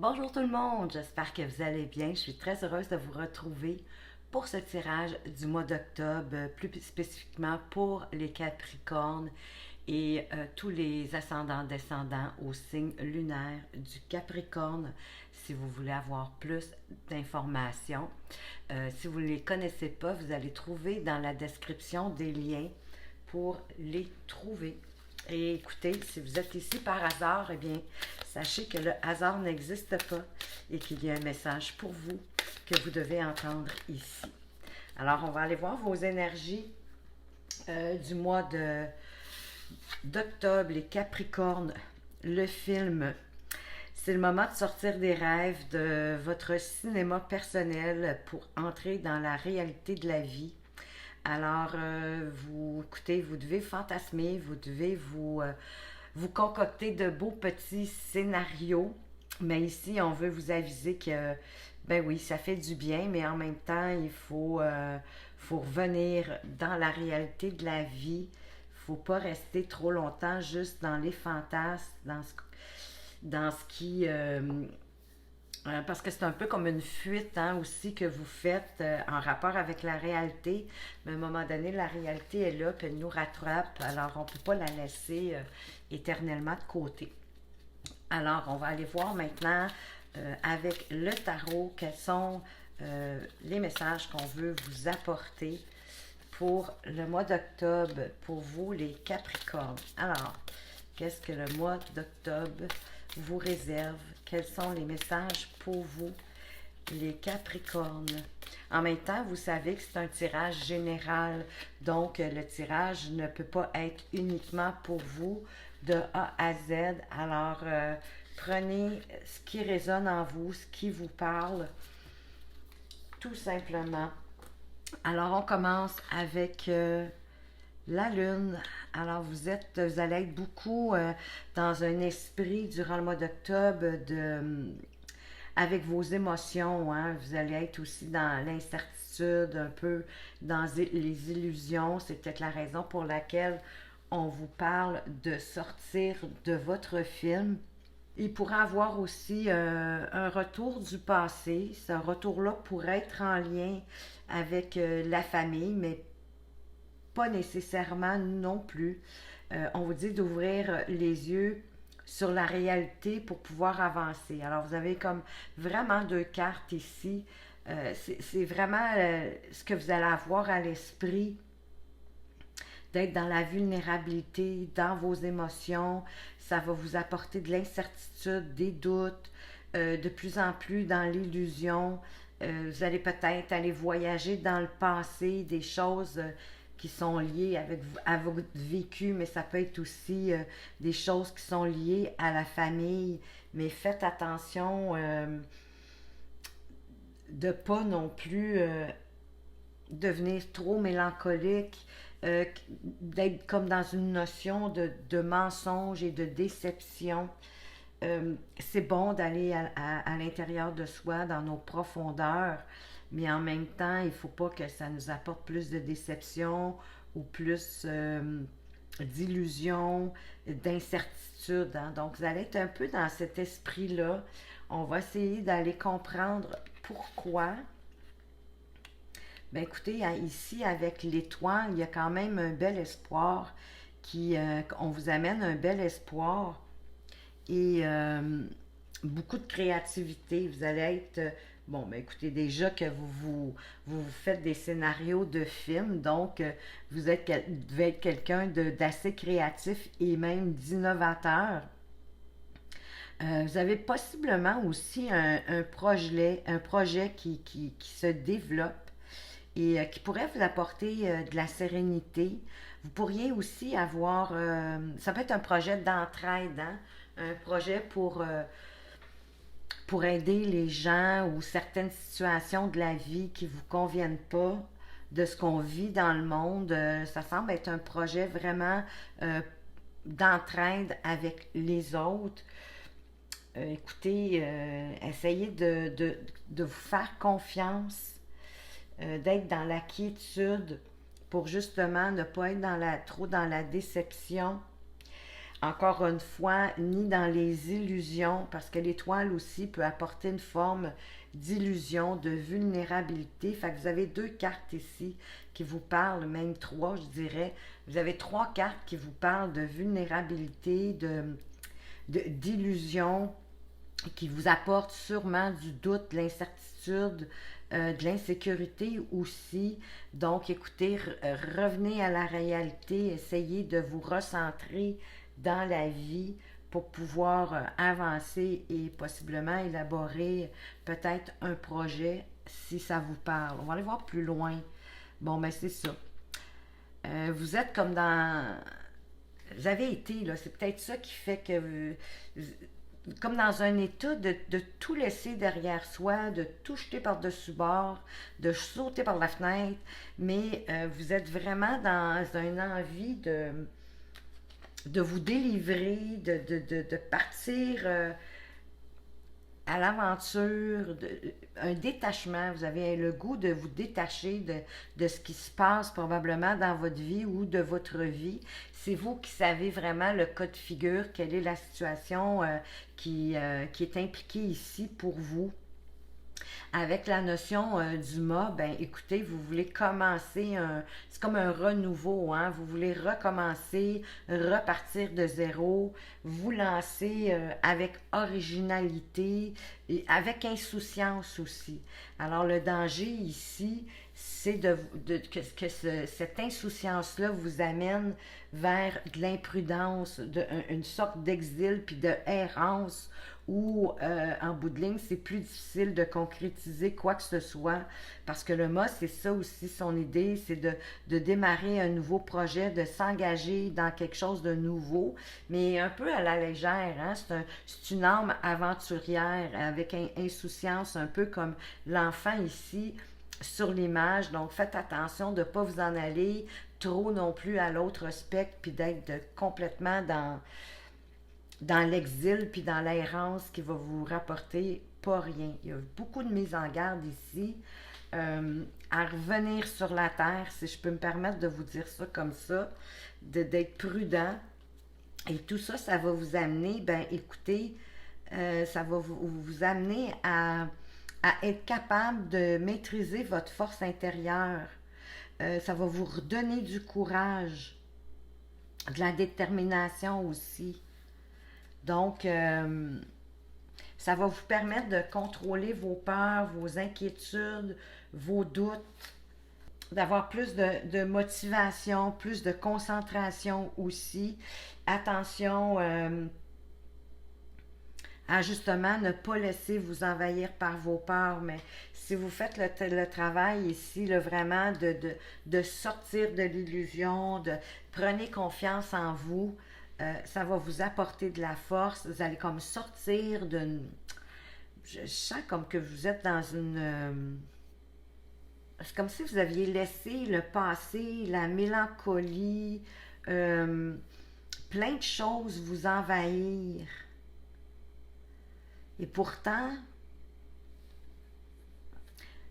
Bonjour tout le monde, j'espère que vous allez bien. Je suis très heureuse de vous retrouver pour ce tirage du mois d'octobre, plus spécifiquement pour les Capricornes et tous les ascendants-descendants au signe lunaire du Capricorne. Si vous voulez avoir plus d'informations, si vous ne les connaissez pas, vous allez trouver dans la description des liens pour les trouver. Et écoutez, si vous êtes ici par hasard, eh bien, sachez que le hasard n'existe pas et qu'il y a un message pour vous que vous devez entendre ici. Alors, on va aller voir vos énergies du mois d'octobre, les Capricornes, le film. C'est le moment de sortir des rêves de votre cinéma personnel pour entrer dans la réalité de la vie. Alors, écoutez, vous devez fantasmer, vous devez vous concocter de beaux petits scénarios. Mais ici, on veut vous aviser que, ben oui, ça fait du bien, mais en même temps, faut revenir dans la réalité de la vie. Il ne faut pas rester trop longtemps juste dans les fantasmes, dans ce qui parce que c'est un peu comme une fuite hein, aussi que vous faites en rapport avec la réalité. Mais à un moment donné, la réalité est là, puis elle nous rattrape. Alors, on ne peut pas la laisser éternellement de côté. Alors, on va aller voir maintenant avec le tarot quels sont les messages qu'on veut vous apporter pour le mois d'octobre, pour vous les Capricornes. Alors, qu'est-ce que le mois d'octobre vous réserve? Quels sont les messages pour vous, les Capricornes? En même temps, vous savez que c'est un tirage général, donc le tirage ne peut pas être uniquement pour vous de A à Z. Alors, prenez ce qui résonne en vous, ce qui vous parle, tout simplement. Alors, on commence avec la lune. Alors, vous allez être beaucoup dans un esprit durant le mois d'octobre avec vos émotions. Hein. Vous allez être aussi dans l'incertitude, un peu dans les illusions. C'est peut-être la raison pour laquelle on vous parle de sortir de votre film. Il pourrait avoir aussi un retour du passé. Ce retour-là pourrait être en lien avec la famille, mais pas nécessairement non plus. On vous dit d'ouvrir les yeux sur la réalité pour pouvoir avancer. Alors, vous avez comme vraiment deux cartes ici. C'est vraiment ce que vous allez avoir à l'esprit d'être dans la vulnérabilité, dans vos émotions. Ça va vous apporter de l'incertitude, des doutes, de plus en plus dans l'illusion. Vous allez peut-être aller voyager dans le passé, des choses qui sont liées à votre vécu, mais ça peut être aussi des choses qui sont liées à la famille. Mais faites attention de ne pas non plus devenir trop mélancolique, d'être comme dans une notion de mensonge et de déception. C'est bon d'aller à l'intérieur de soi, dans nos profondeurs, mais en même temps, il ne faut pas que ça nous apporte plus de déception ou plus d'illusion, d'incertitude. Hein. Donc, vous allez être un peu dans cet esprit-là. On va essayer d'aller comprendre pourquoi. Ben écoutez, ici avec l'étoile, il y a quand même un bel espoir on vous amène un bel espoir et beaucoup de créativité. Vous allez être, bon, ben écoutez, déjà que vous faites des scénarios de films, donc devez être quelqu'un d'assez créatif et même d'innovateur. Vous avez possiblement aussi un projet qui se développe et qui pourrait vous apporter de la sérénité. Vous pourriez aussi avoir, ça peut être un projet d'entraide, hein? Un projet pour aider les gens ou certaines situations de la vie qui ne vous conviennent pas de ce qu'on vit dans le monde. Ça semble être un projet vraiment d'entraide avec les autres. Écoutez, essayez de vous faire confiance, d'être dans la quiétude pour justement ne pas être trop dans la déception. encore une fois, ni dans les illusions, parce que l'étoile aussi peut apporter une forme d'illusion, de vulnérabilité. Fait que vous avez deux cartes ici qui vous parlent, même trois, je dirais. Vous avez trois cartes qui vous parlent de vulnérabilité, d'illusion, qui vous apportent sûrement du doute, de l'incertitude, de l'insécurité aussi. Donc, écoutez, revenez à la réalité, essayez de vous recentrer dans la vie pour pouvoir avancer et possiblement élaborer peut-être un projet si ça vous parle. On va aller voir plus loin. Bon, ben c'est ça. Vous êtes comme dans... Vous avez été, là, c'est peut-être ça qui fait que comme dans un état de tout laisser derrière soi, de tout jeter par-dessus bord, de sauter par la fenêtre, mais vous êtes vraiment dans une envie de vous délivrer, de partir à l'aventure, un détachement. Vous avez le goût de vous détacher de ce qui se passe probablement dans votre vie ou de votre vie. C'est vous qui savez vraiment le cas de figure, quelle est la situation qui est impliquée ici pour vous. Avec la notion du mât, ben écoutez, vous voulez commencer c'est comme un renouveau, hein? Vous voulez recommencer, repartir de zéro, vous lancer avec originalité et avec insouciance aussi. Alors le danger ici, c'est que cette insouciance-là vous amène vers de l'imprudence, une sorte d'exil puis de errance où, en bout de ligne, c'est plus difficile de concrétiser quoi que ce soit. Parce que le mât, c'est ça aussi son idée, c'est de démarrer un nouveau projet, de s'engager dans quelque chose de nouveau, mais un peu à la légère. Hein? C'est une âme aventurière avec insouciance, un peu comme l'enfant ici sur l'image. Donc, faites attention de ne pas vous en aller trop non plus à l'autre spectre, puis d'être complètement dans l'exil puis dans l'errance qui va vous rapporter pas rien. Il y a beaucoup de mise en garde ici. À revenir sur la terre, si je peux me permettre de vous dire ça comme ça, d'être prudent. Et tout ça, ça va vous amener, ben écoutez, ça va vous amener à être capable de maîtriser votre force intérieure. Ça va vous redonner du courage, de la détermination aussi. Donc, ça va vous permettre de contrôler vos peurs, vos inquiétudes, vos doutes, d'avoir plus de motivation, plus de concentration aussi. Attention à justement ne pas laisser vous envahir par vos peurs, mais si vous faites le travail ici, là, vraiment de sortir de l'illusion, prenez confiance en vous, ça va vous apporter de la force, vous allez comme sortir d'une... Je sens comme que vous êtes dans une... c'est comme si vous aviez laissé le passé, la mélancolie, plein de choses vous envahir. Et pourtant,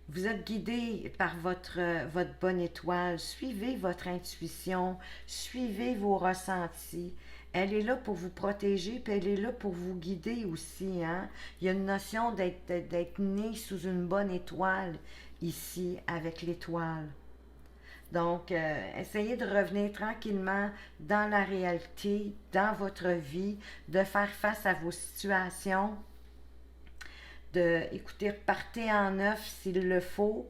vous êtes guidé par votre bonne étoile. Suivez votre intuition, suivez vos ressentis. Elle est là pour vous protéger, puis elle est là pour vous guider aussi. Hein? Il y a une notion d'être né sous une bonne étoile ici, avec l'étoile. Donc, essayez de revenir tranquillement dans la réalité, dans votre vie, de faire face à vos situations, écoutez, partez en neuf s'il le faut,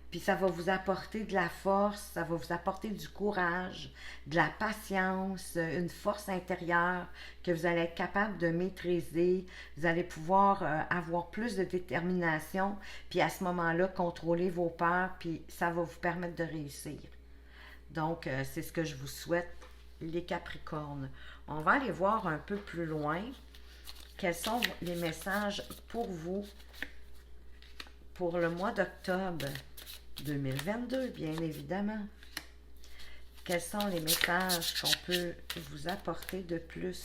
puis ça va vous apporter de la force, ça va vous apporter du courage, de la patience, une force intérieure que vous allez être capable de maîtriser. Vous allez pouvoir avoir plus de détermination, puis à ce moment-là, contrôler vos peurs, puis ça va vous permettre de réussir. Donc, c'est ce que je vous souhaite, les Capricornes. On va aller voir un peu plus loin. Quels sont les messages pour vous pour le mois d'octobre 2022, bien évidemment? Quels sont les messages qu'on peut vous apporter de plus?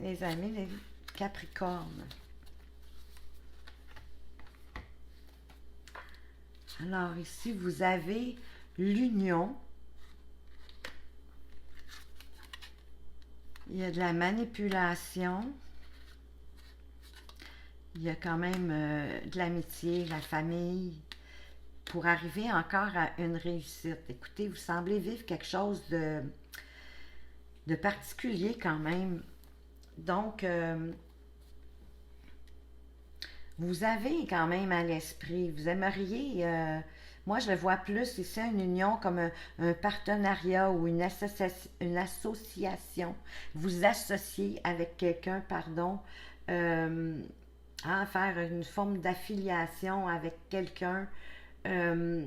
Les amis, les Capricornes. Alors ici, vous avez l'union. Il y a de la manipulation. Il y a quand même de l'amitié, la famille, pour arriver encore à une réussite. Écoutez, vous semblez vivre quelque chose de particulier quand même. Donc, vous avez quand même à l'esprit, vous aimeriez, moi je le vois plus ici, une union comme un partenariat ou une association. Vous associez avec quelqu'un, pardon, euh, à faire une forme d'affiliation avec quelqu'un. euh,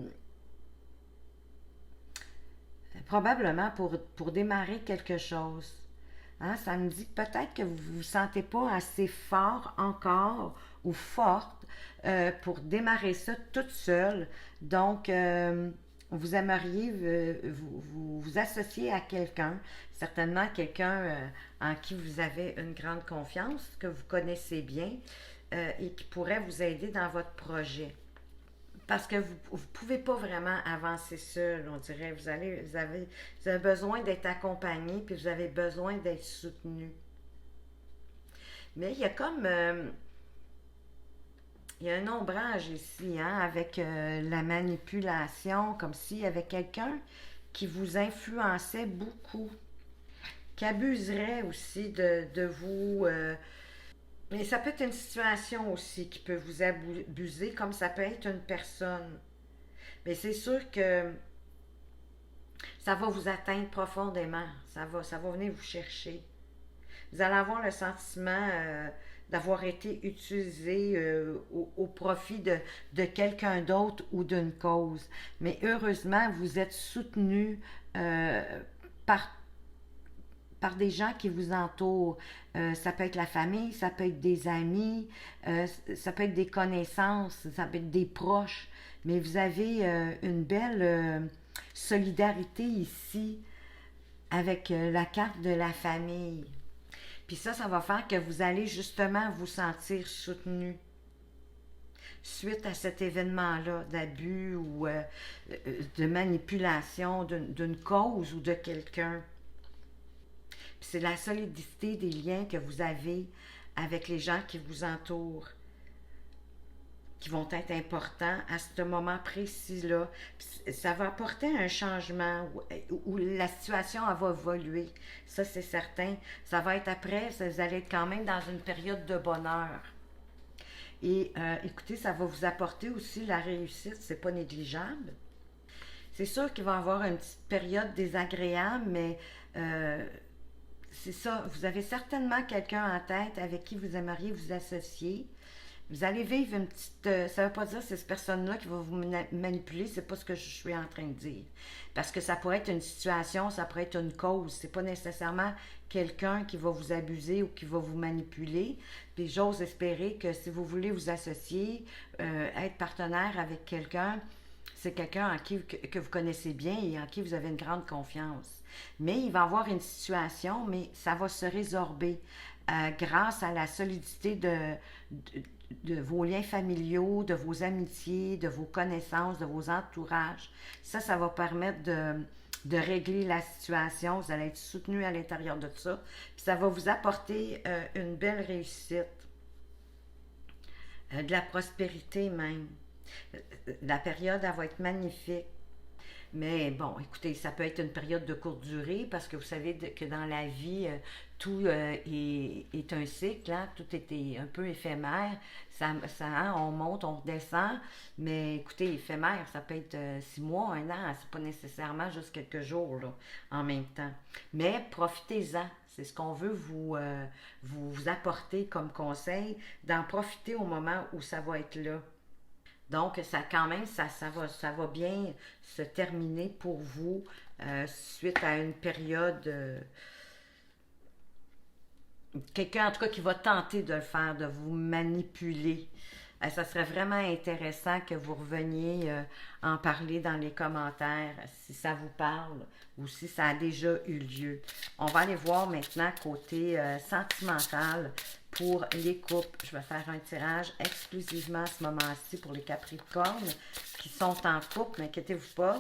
Probablement pour démarrer quelque chose. Hein, ça me dit peut-être que vous ne vous sentez pas assez fort encore ou forte pour démarrer ça toute seule. Donc, vous aimeriez vous associer à quelqu'un, certainement quelqu'un en qui vous avez une grande confiance, que vous connaissez bien et qui pourrait vous aider dans votre projet. Parce que vous ne pouvez pas vraiment avancer seul, on dirait. Vous avez besoin d'être accompagné, puis vous avez besoin d'être soutenu. Mais il y a comme... il y a un ombrage ici, hein, avec la manipulation, comme s'il y avait quelqu'un qui vous influençait beaucoup, qui abuserait aussi de vous. Mais ça peut être une situation aussi qui peut vous abuser, comme ça peut être une personne. Mais c'est sûr que ça va vous atteindre profondément. Ça va venir vous chercher. Vous allez avoir le sentiment d'avoir été utilisé au profit de quelqu'un d'autre ou d'une cause. Mais heureusement, vous êtes soutenu euh, par par des gens qui vous entourent. Ça peut être la famille, ça peut être des amis, ça peut être des connaissances, ça peut être des proches. Mais vous avez une belle solidarité ici avec la carte de la famille. Puis ça va faire que vous allez justement vous sentir soutenu suite à cet événement-là d'abus ou de manipulation d'une cause ou de quelqu'un. Puis c'est la solidité des liens que vous avez avec les gens qui vous entourent qui vont être importants à ce moment précis-là. Puis ça va apporter un changement où la situation elle va évoluer. Ça, c'est certain. Ça va être après, vous allez être quand même dans une période de bonheur. Et écoutez, ça va vous apporter aussi la réussite, c'est pas négligeable. C'est sûr qu'il va y avoir une petite période désagréable, mais c'est ça, vous avez certainement quelqu'un en tête avec qui vous aimeriez vous associer. Vous allez vivre une petite... ça ne veut pas dire que c'est cette personne-là qui va vous manipuler, c'est pas ce que je suis en train de dire. Parce que ça pourrait être une situation, ça pourrait être une cause. C'est pas nécessairement quelqu'un qui va vous abuser ou qui va vous manipuler. Puis j'ose espérer que si vous voulez vous associer, être partenaire avec quelqu'un, c'est quelqu'un en qui, que vous connaissez bien et en qui vous avez une grande confiance. Mais il va y avoir une situation, mais ça va se résorber grâce à la solidité de vos liens familiaux, de vos amitiés, de vos connaissances, de vos entourages. Ça va permettre de régler la situation. Vous allez être soutenu à l'intérieur de ça. Puis ça va vous apporter une belle réussite, de la prospérité même. La période, elle va être magnifique. Mais bon, écoutez, ça peut être une période de courte durée parce que vous savez que dans la vie, tout est un cycle, hein, tout est un peu éphémère. Hein, on monte, on redescend, mais écoutez, éphémère, ça peut être 6 mois, un an, c'est pas nécessairement juste quelques jours là, en même temps. Mais profitez-en. C'est ce qu'on veut vous apporter comme conseil, d'en profiter au moment où ça va être là. Donc, ça quand même, ça va bien se terminer pour vous suite à une période. Quelqu'un, en tout cas, qui va tenter de le faire, de vous manipuler. Ça serait vraiment intéressant que vous reveniez en parler dans les commentaires, si ça vous parle ou si ça a déjà eu lieu. On va aller voir maintenant côté sentimental pour les couples. Je vais faire un tirage exclusivement à ce moment-ci pour les Capricornes qui sont en couple, n'inquiétez-vous pas.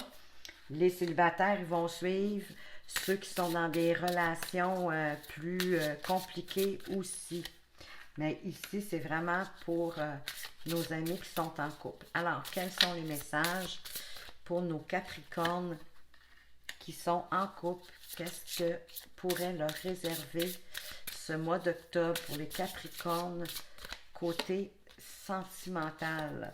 Les célibataires, ils vont suivre. Ceux qui sont dans des relations plus compliquées aussi. Mais ici, c'est vraiment pour nos amis qui sont en couple. Alors, quels sont les messages pour nos Capricornes qui sont en couple? Qu'est-ce que pourrait leur réserver ce mois d'octobre pour les Capricornes côté sentimental?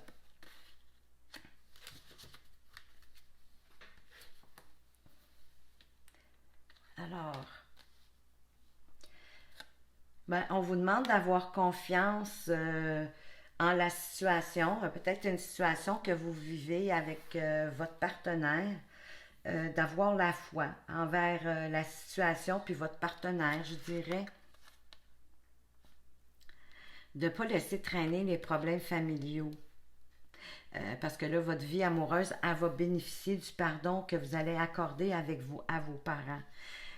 Alors, ben, on vous demande d'avoir confiance en la situation, peut-être une situation que vous vivez avec votre partenaire, d'avoir la foi envers la situation puis votre partenaire, je dirais, de ne pas laisser traîner les problèmes familiaux. Parce que là, votre vie amoureuse, elle va bénéficier du pardon que vous allez accorder avec vous, à vos parents.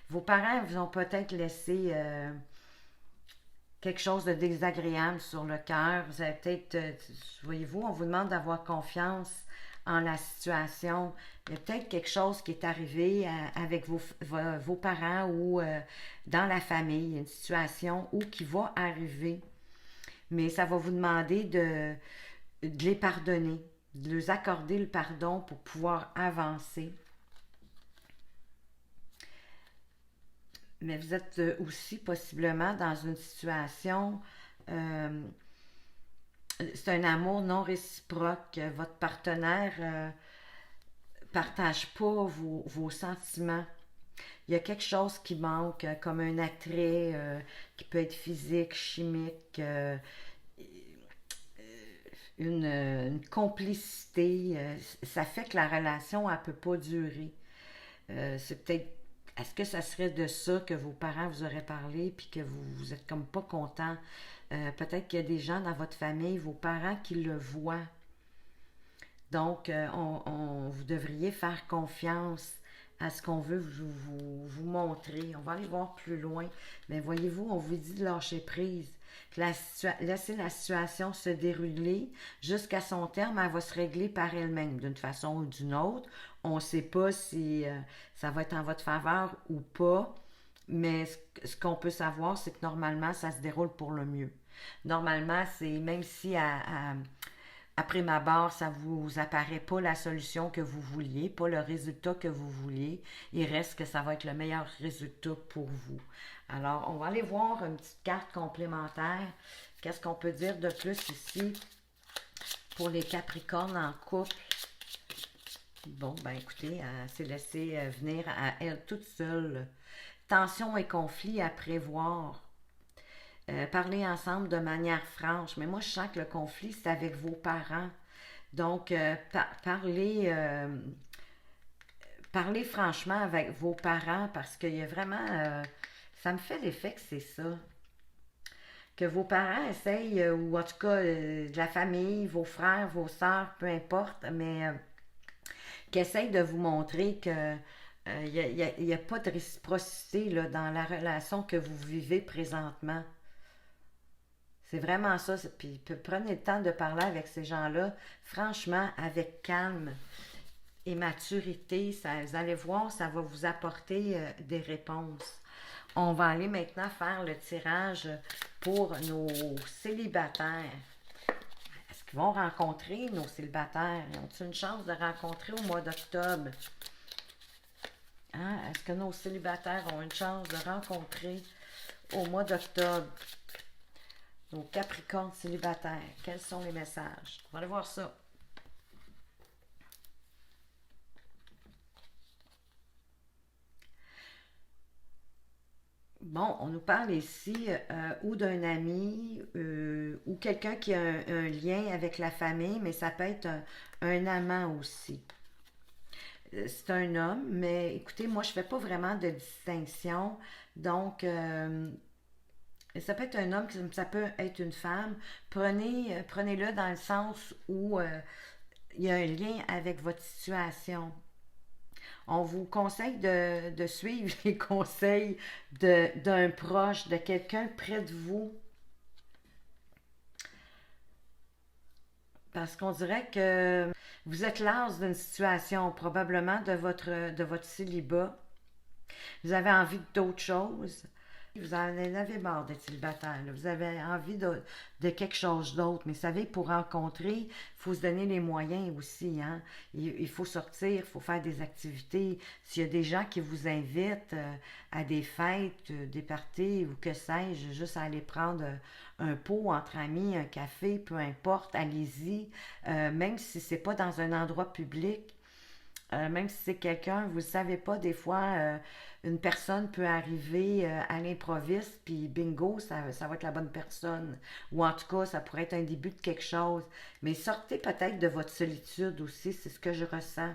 Vos parents vous ont peut-être laissé quelque chose de désagréable sur le cœur. Vous avez peut-être, voyez-vous, on vous demande d'avoir confiance en la situation. Il y a peut-être quelque chose qui est arrivé avec vos parents ou dans la famille, une situation où qui va arriver. Mais ça va vous demander de les pardonner, de leur accorder le pardon pour pouvoir avancer. Mais vous êtes aussi possiblement dans une situation, euh, c'est un amour non réciproque. Votre partenaire partage pas vos sentiments. Il y a quelque chose qui manque, comme un attrait qui peut être physique, chimique, une complicité. Ça fait que la relation, elle peut pas durer. C'est peut-être. Est-ce que ça serait de ça que vos parents vous auraient parlé puis que vous êtes comme pas content? Peut-être qu'il y a des gens dans votre famille, vos parents, qui le voient. Donc, vous devriez faire confiance à ce qu'on veut vous montrer. On va aller voir plus loin. Mais voyez-vous, on vous dit de lâcher prise. Laisser la situation se dérouler jusqu'à son terme, elle va se régler par elle-même d'une façon ou d'une autre. On ne sait pas si ça va être en votre faveur ou pas, mais ce qu'on peut savoir, c'est que normalement, ça se déroule pour le mieux. Normalement, c'est même si après ma barre, ça vous apparaît pas la solution que vous vouliez, pas le résultat que vous vouliez, il reste que ça va être le meilleur résultat pour vous. Alors, on va aller voir une petite carte complémentaire. Qu'est-ce qu'on peut dire de plus ici pour les Capricornes en couple? Bon, ben écoutez, elle s'est laissée venir à elle toute seule. Tension et conflit à prévoir. Parler ensemble de manière franche. Mais moi, je sens que le conflit, c'est avec vos parents. Donc, parlez franchement avec vos parents parce qu'il y a vraiment... ça me fait l'effet que c'est ça. Que vos parents essayent, ou en tout cas de la famille, vos frères, vos sœurs, peu importe, mais qui essayent de vous montrer que il n'y a pas de réciprocité là, dans la relation que vous vivez présentement. C'est vraiment ça. Puis prenez le temps de parler avec ces gens-là, franchement, avec calme et maturité. Ça, vous allez voir, ça va vous apporter des réponses. On va aller maintenant faire le tirage pour nos célibataires. Est-ce qu'ils vont rencontrer nos célibataires? Ont-ils une chance de rencontrer au mois d'octobre? Hein? Est-ce que nos célibataires ont une chance de rencontrer au mois d'octobre nos Capricornes célibataires? Quels sont les messages? On va aller voir ça. Bon, on nous parle ici ou d'un ami ou quelqu'un qui a un lien avec la famille, mais ça peut être un amant aussi. C'est un homme, mais écoutez, moi, je ne fais pas vraiment de distinction. Donc, ça peut être un homme, ça peut être une femme. Prenez-le dans le sens où il y a un lien avec votre situation. On vous conseille de suivre les conseils d'un proche, de quelqu'un près de vous. Parce qu'on dirait que Vous êtes las d'une situation, probablement de votre célibat. Vous avez envie d'autre chose. Vous en avez marre d'être célibataire. Là. Vous avez envie de quelque chose d'autre. Mais vous savez, pour rencontrer, il faut se donner les moyens aussi. Hein? Il faut sortir, il faut faire des activités. S'il y a des gens qui vous invitent à des fêtes, des parties ou que sais-je, juste à aller prendre un pot entre amis, un café, peu importe, allez-y. Même si c'est pas dans un endroit public, même si c'est quelqu'un, vous ne savez pas, des fois, une personne peut arriver à l'improviste, puis bingo, ça va être la bonne personne. Ou en tout cas, ça pourrait être un début de quelque chose. Mais sortez peut-être de votre solitude aussi, c'est ce que je ressens.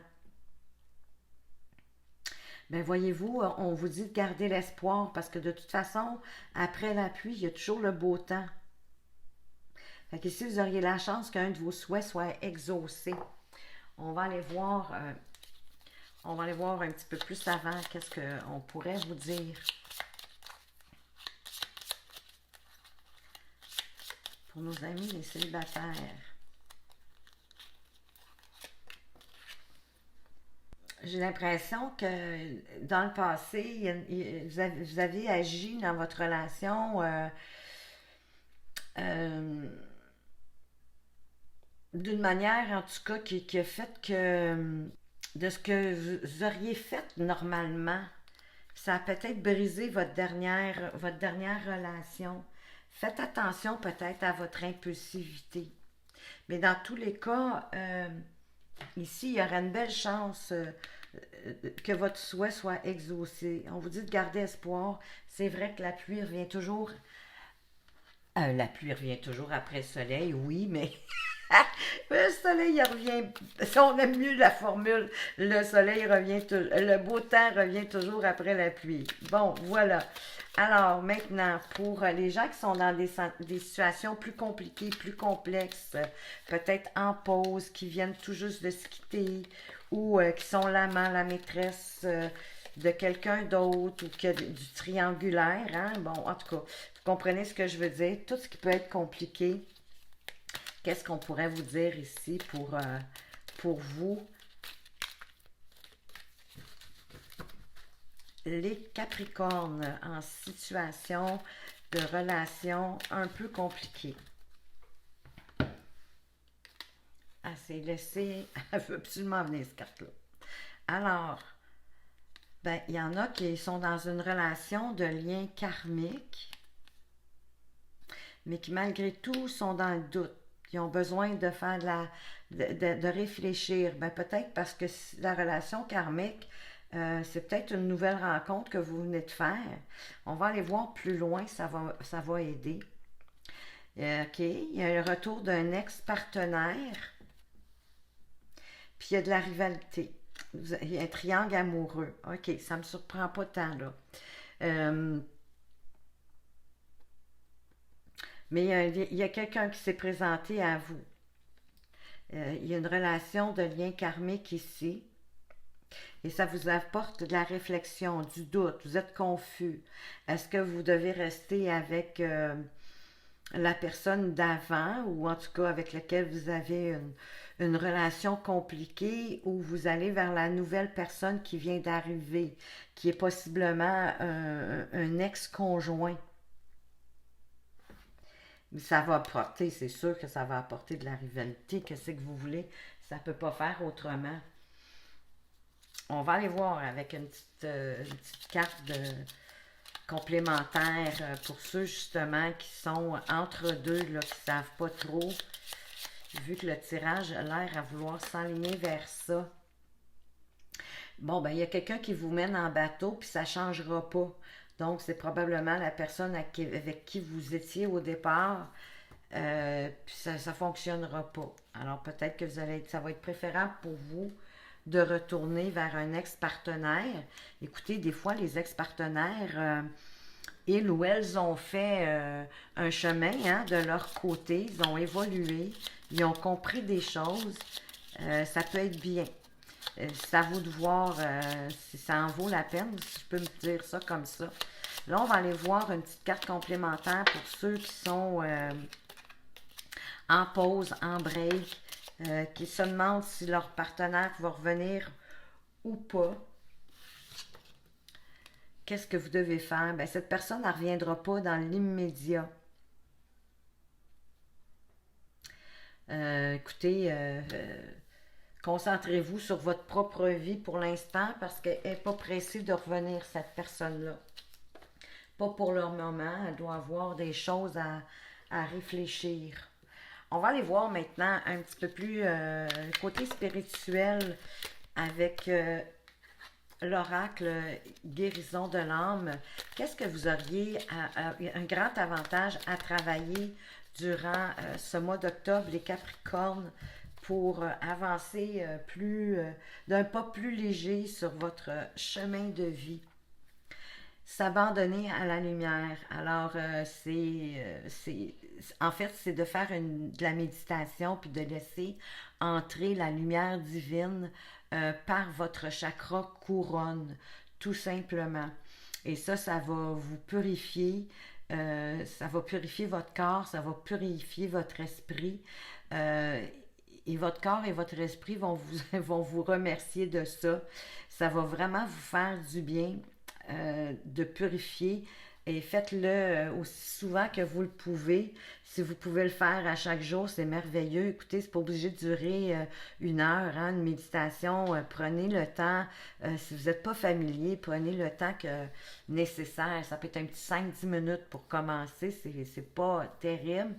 Ben voyez-vous, on vous dit de garder l'espoir, parce que de toute façon, après la pluie, il y a toujours le beau temps. Fait que si vous auriez la chance qu'un de vos souhaits soit exaucé, on va aller voir on va aller voir un petit peu plus avant qu'est-ce qu'on pourrait vous dire. Pour nos amis les célibataires. J'ai l'impression que dans le passé, vous avez agi dans votre relation euh, d'une manière, en tout cas, qui a fait que de ce que vous auriez fait normalement, ça a peut-être brisé votre dernière relation. Faites attention peut-être à votre impulsivité. Mais dans tous les cas, ici, il y aura une belle chance que votre souhait soit exaucé. On vous dit de garder espoir. C'est vrai que la pluie revient toujours après le soleil, oui, mais le soleil il revient. Si on aime mieux la formule, le beau temps revient toujours après la pluie. Bon, voilà. Alors maintenant, pour les gens qui sont dans des situations plus compliquées, plus complexes, peut-être en pause, qui viennent tout juste de se quitter, ou qui sont l'amant, la maîtresse de quelqu'un d'autre, ou que du triangulaire, hein? Bon, en tout cas, vous comprenez ce que je veux dire. Tout ce qui peut être compliqué, qu'est-ce qu'on pourrait vous dire ici pour vous? Les Capricornes en situation de relation un peu compliquée. Ah, c'est laissé. Elle veut absolument venir, cette carte-là. Alors, ben, il y en a qui sont dans une relation de lien karmique, mais qui malgré tout sont dans le doute. Ils ont besoin de faire de réfléchir. Ben, peut-être parce que la relation karmique, c'est peut-être une nouvelle rencontre que vous venez de faire. On va aller voir plus loin, ça va aider. OK, il y a le retour d'un ex-partenaire, puis il y a de la rivalité. Il y a un triangle amoureux. OK, ça ne me surprend pas tant, là. Euh, mais il y a quelqu'un qui s'est présenté à vous. Il y a une relation de lien karmique ici. Et ça vous apporte de la réflexion, du doute. Vous êtes confus. Est-ce que vous devez rester avec la personne d'avant ou en tout cas avec laquelle vous avez une relation compliquée ou vous allez vers la nouvelle personne qui vient d'arriver, qui est possiblement un ex-conjoint? Mais ça va apporter, c'est sûr que ça va apporter de la rivalité. Qu'est-ce que vous voulez? Ça ne peut pas faire autrement. On va aller voir avec une petite carte complémentaire pour ceux justement qui sont entre deux, là, qui ne savent pas trop. Vu que le tirage a l'air à vouloir s'enligner vers ça. Bon, ben il y a quelqu'un qui vous mène en bateau, puis ça ne changera pas. Donc, c'est probablement la personne avec qui vous étiez au départ, puis ça ne fonctionnera pas. Alors, peut-être que ça va être préférable pour vous de retourner vers un ex-partenaire. Écoutez, des fois, les ex-partenaires, ils ou elles ont fait un chemin hein, de leur côté, ils ont évolué, ils ont compris des choses, ça peut être bien. C'est à vous de voir si ça en vaut la peine, si je peux me dire ça comme ça. Là, on va aller voir une petite carte complémentaire pour ceux qui sont en pause, en break, qui se demandent si leur partenaire va revenir ou pas. Qu'est-ce que vous devez faire? Ben, cette personne ne reviendra pas dans l'immédiat. Écoutez, concentrez-vous sur votre propre vie pour l'instant parce qu'elle n'est pas pressée de revenir, cette personne-là. Pas pour le moment, elle doit avoir des choses à réfléchir. On va aller voir maintenant un petit peu plus côté spirituel avec l'oracle guérison de l'âme. Qu'est-ce que vous auriez un grand avantage à travailler durant ce mois d'octobre, les Capricornes, pour avancer d'un pas plus léger sur votre chemin de vie? S'abandonner à la lumière. Alors, en fait, c'est de faire de la méditation puis de laisser entrer la lumière divine par votre chakra couronne, tout simplement. Et ça va vous purifier. Ça va purifier votre corps, ça va purifier votre esprit. Et votre corps et votre esprit vont vous remercier de ça. Ça va vraiment vous faire du bien de purifier et faites-le aussi souvent que vous le pouvez. Si vous pouvez le faire à chaque jour, c'est merveilleux. Écoutez, c'est pas obligé de durer 1 heure, hein, une méditation. Prenez le temps. Si vous n'êtes pas familier, prenez le temps nécessaire. Ça peut être un petit 5-10 minutes pour commencer. C'est pas terrible.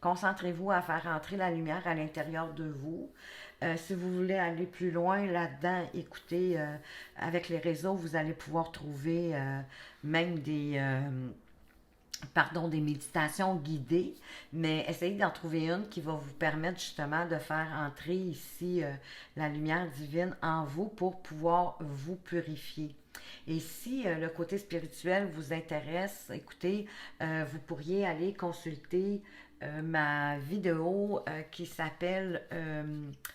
Concentrez-vous à faire entrer la lumière à l'intérieur de vous. Si vous voulez aller plus loin là-dedans, écoutez, avec les réseaux, vous allez pouvoir trouver même des méditations guidées, mais essayez d'en trouver une qui va vous permettre justement de faire entrer ici la lumière divine en vous pour pouvoir vous purifier. Et si le côté spirituel vous intéresse, écoutez, vous pourriez aller consulter ma vidéo qui s'appelle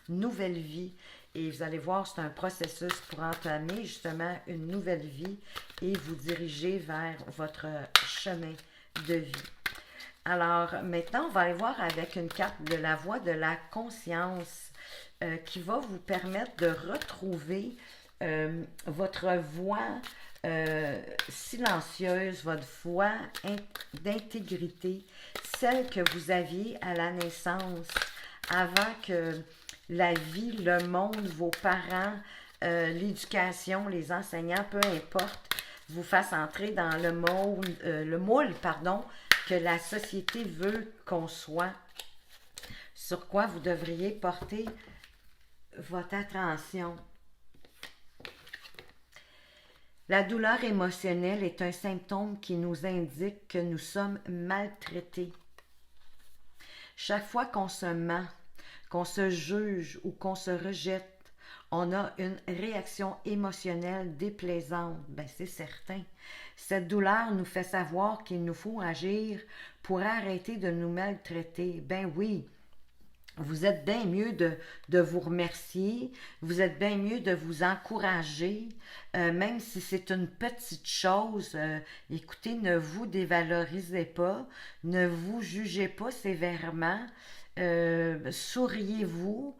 Nouvelle vie. Et vous allez voir, c'est un processus pour entamer justement une nouvelle vie et vous diriger vers votre chemin de vie. Alors maintenant, on va aller voir avec une carte de la voie de la conscience qui va vous permettre de retrouver votre voix silencieuse, votre voix d'intégrité, celle que vous aviez à la naissance, avant que la vie, le monde, vos parents, l'éducation, les enseignants, peu importe, vous fassent entrer dans le moule, que la société veut qu'on soit. Sur quoi vous devriez porter votre attention. La douleur émotionnelle est un symptôme qui nous indique que nous sommes maltraités. Chaque fois qu'on se ment, qu'on se juge ou qu'on se rejette, on a une réaction émotionnelle déplaisante. Ben, c'est certain. Cette douleur nous fait savoir qu'il nous faut agir pour arrêter de nous maltraiter. Ben oui. Vous êtes bien mieux de vous remercier, vous êtes bien mieux de vous encourager, même si c'est une petite chose. Écoutez, ne vous dévalorisez pas, ne vous jugez pas sévèrement, souriez-vous,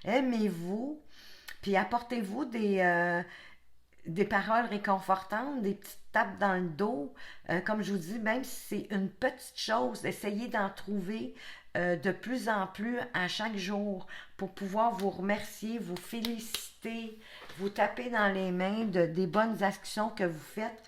aimez-vous, puis apportez-vous des paroles réconfortantes, des petites tapes dans le dos. Comme je vous dis, même si c'est une petite chose, essayez d'en trouver de plus en plus à chaque jour pour pouvoir vous remercier, vous féliciter, vous taper dans les mains des bonnes actions que vous faites.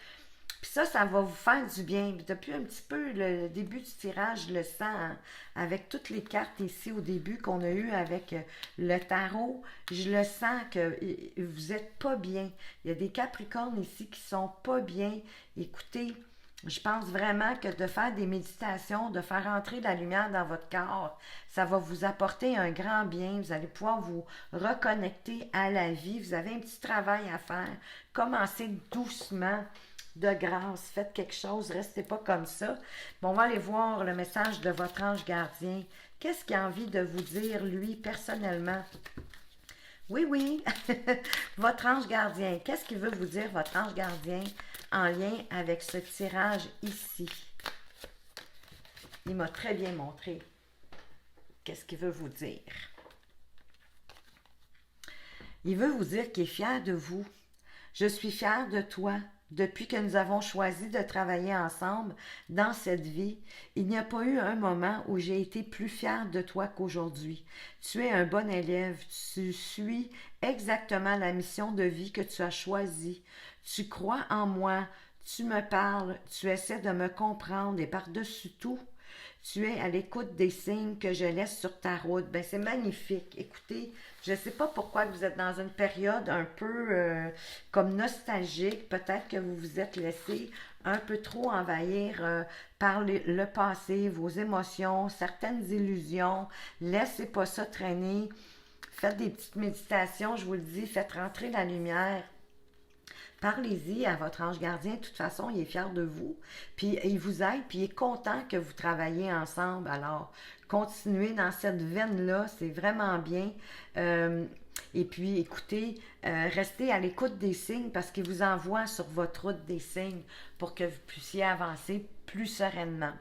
Puis ça va vous faire du bien. Puis depuis un petit peu le début du tirage, je le sens, hein, avec toutes les cartes ici au début qu'on a eu avec le tarot, je le sens que vous n'êtes pas bien. Il y a des Capricornes ici qui sont pas bien. Écoutez, je pense vraiment que de faire des méditations, de faire entrer la lumière dans votre corps, ça va vous apporter un grand bien. Vous allez pouvoir vous reconnecter à la vie. Vous avez un petit travail à faire. Commencez doucement, de grâce. Faites quelque chose. Restez pas comme ça. Bon, on va aller voir le message de votre ange gardien. Qu'est-ce qu'il a envie de vous dire, lui, personnellement? Oui, votre ange gardien. Qu'est-ce qu'il veut vous dire, votre ange gardien, en lien avec ce tirage ici? Il m'a très bien montré. qu'est-ce qu'il veut vous dire? Il veut vous dire qu'il est fier de vous. Je suis fière de toi. Depuis que nous avons choisi de travailler ensemble dans cette vie, il n'y a pas eu un moment où j'ai été plus fière de toi qu'aujourd'hui. Tu es un bon élève, tu suis exactement la mission de vie que tu as choisie. Tu crois en moi, tu me parles, tu essaies de me comprendre et par-dessus tout, tu es à l'écoute des signes que je laisse sur ta route. Ben, c'est magnifique. Écoutez, je ne sais pas pourquoi vous êtes dans une période un peu comme nostalgique. Peut-être que vous vous êtes laissé un peu trop envahir par le passé, vos émotions, certaines illusions. Laissez pas ça traîner. Faites des petites méditations, je vous le dis. Faites rentrer la lumière. Parlez-y à votre ange gardien. De toute façon, il est fier de vous. Puis il vous aide, puis il est content que vous travaillez ensemble. Alors, continuez dans cette veine-là. C'est vraiment bien. Et puis, écoutez, restez à l'écoute des signes parce qu'il vous envoie sur votre route des signes pour que vous puissiez avancer plus sereinement.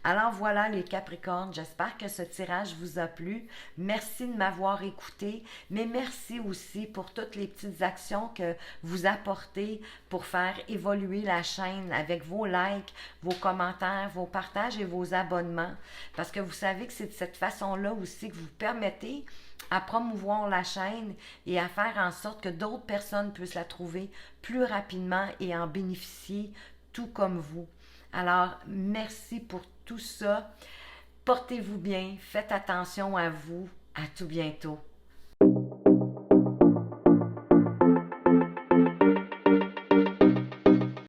Alors voilà les Capricornes, j'espère que ce tirage vous a plu. Merci de m'avoir écouté, mais merci aussi pour toutes les petites actions que vous apportez pour faire évoluer la chaîne avec vos likes, vos commentaires, vos partages et vos abonnements. Parce que vous savez que c'est de cette façon-là aussi que vous permettez à promouvoir la chaîne et à faire en sorte que d'autres personnes puissent la trouver plus rapidement et en bénéficier tout comme vous. Alors, merci pour tout ça. Portez-vous bien, faites attention à vous. À tout bientôt.